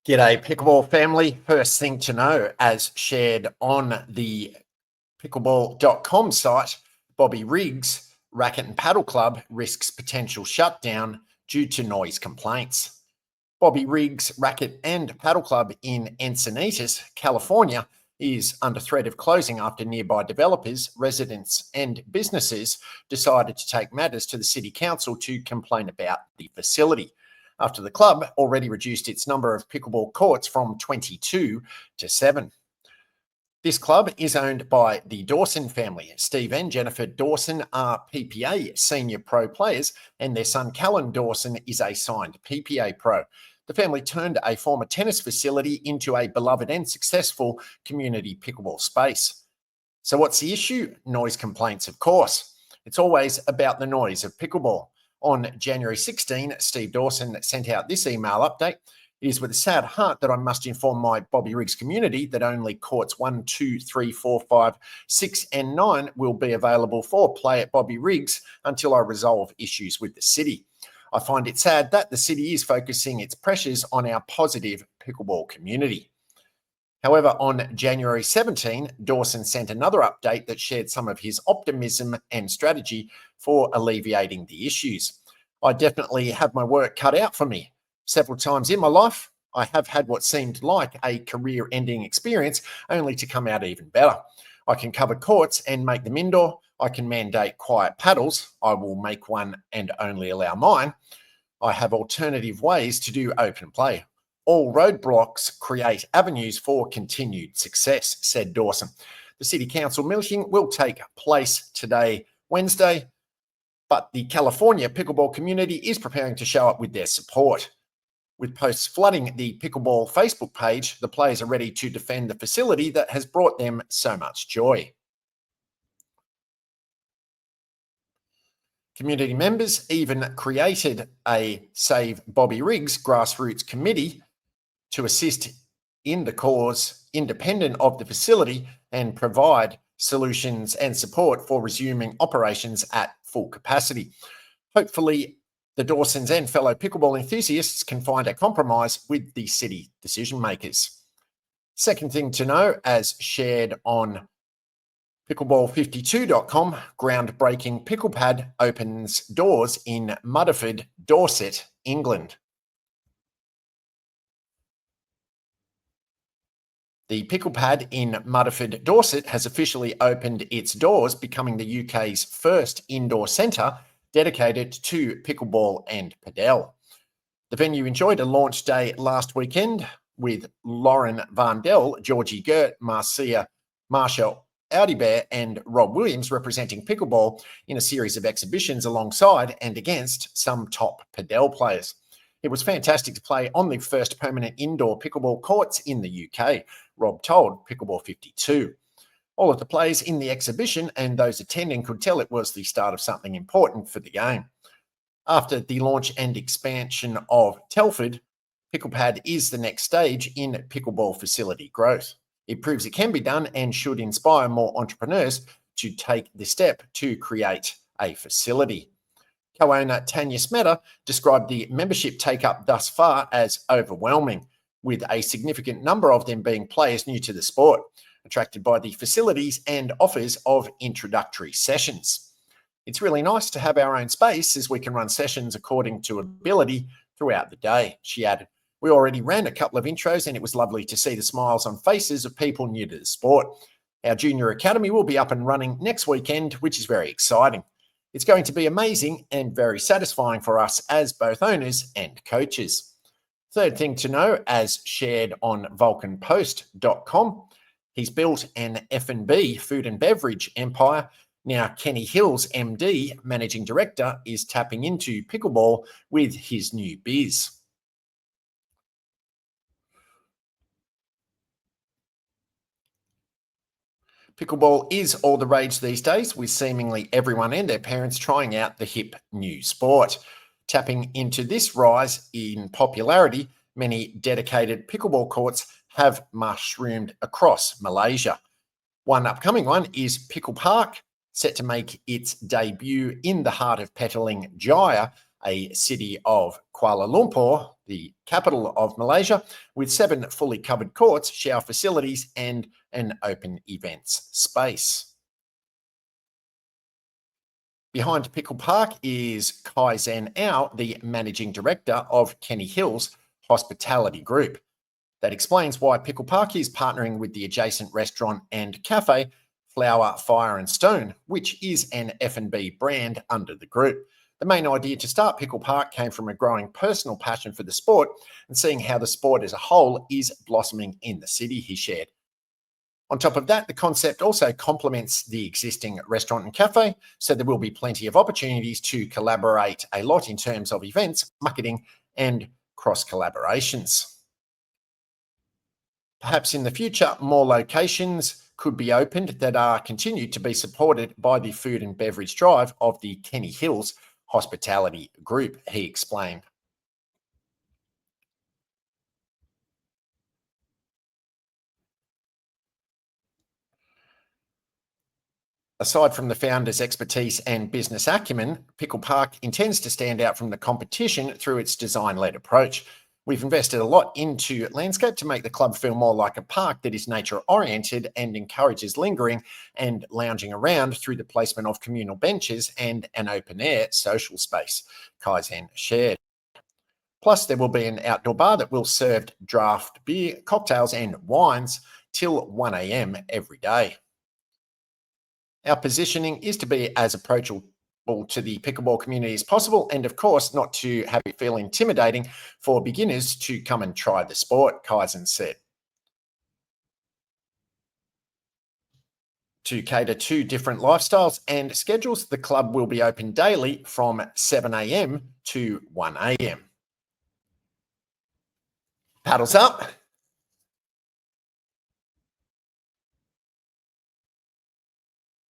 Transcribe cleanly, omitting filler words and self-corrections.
G'day, Pickleball family. First thing to know, as shared on the pickleball.com site, Bobby Riggs' Racket and Paddle Club risks potential shutdown due to noise complaints. Bobby Riggs' Racket and Paddle Club in Encinitas, California, is under threat of closing after nearby developers, residents, and businesses decided to take matters to the city council to complain about the facility, after the club already reduced its number of pickleball courts from 22 to 7. This club is owned by the Dawson family. Steve and Jennifer Dawson are PPA senior pro players, and their son Callan Dawson is a signed PPA pro. The family turned a former tennis facility into a beloved and successful community pickleball space. So what's the issue? Noise complaints, of course. It's always about the noise of pickleball. On January 16, Steve Dawson sent out this email update. It is with a sad heart that I must inform my Bobby Riggs community that only courts 1, 2, 3, 4, 5, 6, and 9 will be available for play at Bobby Riggs until I resolve issues with the city. I find it sad that the city is focusing its pressures on our positive pickleball community. However, on January 17, Dawson sent another update that shared some of his optimism and strategy for alleviating the issues. I definitely have my work cut out for me. Several times in my life, I have had what seemed like a career-ending experience, only to come out even better. I can cover courts and make them indoor. I can mandate quiet paddles. I will make one and only allow mine. I have alternative ways to do open play. All roadblocks create avenues for continued success, said Dawson. The City Council meeting will take place today, Wednesday, but the California pickleball community is preparing to show up with their support. With posts flooding the pickleball Facebook page, the players are ready to defend the facility that has brought them so much joy. Community members even created a Save Bobby Riggs grassroots committee to assist in the cause independent of the facility and provide solutions and support for resuming operations at full capacity. Hopefully, the Dawsons and fellow pickleball enthusiasts can find a compromise with the city decision makers. Second thing to know, as shared on pickleball52.com, groundbreaking pickle pad opens doors in Mudderford, Dorset, England. The pickle pad in Mudderford, Dorset has officially opened its doors, becoming the UK's first indoor centre dedicated to pickleball and padel. The venue enjoyed a launch day last weekend with Lauren Varndell, Georgie Gert, Marcia Audibert and Rob Williams representing pickleball in a series of exhibitions alongside and against some top padel players. It was fantastic to play on the first permanent indoor pickleball courts in the UK, Rob told Pickleball 52. All of the players in the exhibition and those attending could tell it was the start of something important for the game. After the launch and expansion of Telford, PicklePad is the next stage in pickleball facility growth. It proves it can be done and should inspire more entrepreneurs to take the step to create a facility. Co-owner Tanya Smeta described the membership take-up thus far as overwhelming, with a significant number of them being players new to the sport, attracted by the facilities and offers of introductory sessions. It's really nice to have our own space as we can run sessions according to ability throughout the day, she added. We already ran a couple of intros and it was lovely to see the smiles on faces of people new to the sport. Our junior academy will be up and running next weekend, which is very exciting. It's going to be amazing and very satisfying for us as both owners and coaches. Third thing to know, as shared on vulcanpost.com, he's built an F&B, food and beverage empire. Now Kenny Hills, MD, managing director, is tapping into pickleball with his new biz. Pickleball is all the rage these days, with seemingly everyone and their parents trying out the hip new sport. Tapping into this rise in popularity, many dedicated pickleball courts have mushroomed across Malaysia. One upcoming one is Pickle Park, set to make its debut in the heart of Petaling Jaya a city of Kuala Lumpur, the capital of Malaysia, with 7 fully covered courts, shower facilities, and an open events space. Behind Pickle Park is Kai Zan Ao, the managing director of Kenny Hills Hospitality Group. That explains why Pickle Park is partnering with the adjacent restaurant and cafe Flower, Fire and Stone, which is an F&B brand under the group. The main idea to start Pickle Park came from a growing personal passion for the sport and seeing how the sport as a whole is blossoming in the city, he shared. On top of that, the concept also complements the existing restaurant and cafe, so there will be plenty of opportunities to collaborate a lot in terms of events, marketing, and cross collaborations. Perhaps in the future, more locations could be opened that are continued to be supported by the food and beverage drive of the Kenny Hills Hospitality Group, he explained. Aside from the founder's expertise and business acumen, Pickle Park intends to stand out from the competition through its design-led approach. We've invested a lot into landscape to make the club feel more like a park that is nature-oriented and encourages lingering and lounging around through the placement of communal benches and an open-air social space, Kaizen shared. Plus, there will be an outdoor bar that will serve draft beer, cocktails and wines till 1 a.m. every day. Our positioning is to be as approachable to the pickleball community as possible, and of course, not to have it feel intimidating for beginners to come and try the sport, Kaizen said. To cater to different lifestyles and schedules, the club will be open daily from 7 a.m. to 1 a.m. Paddles up.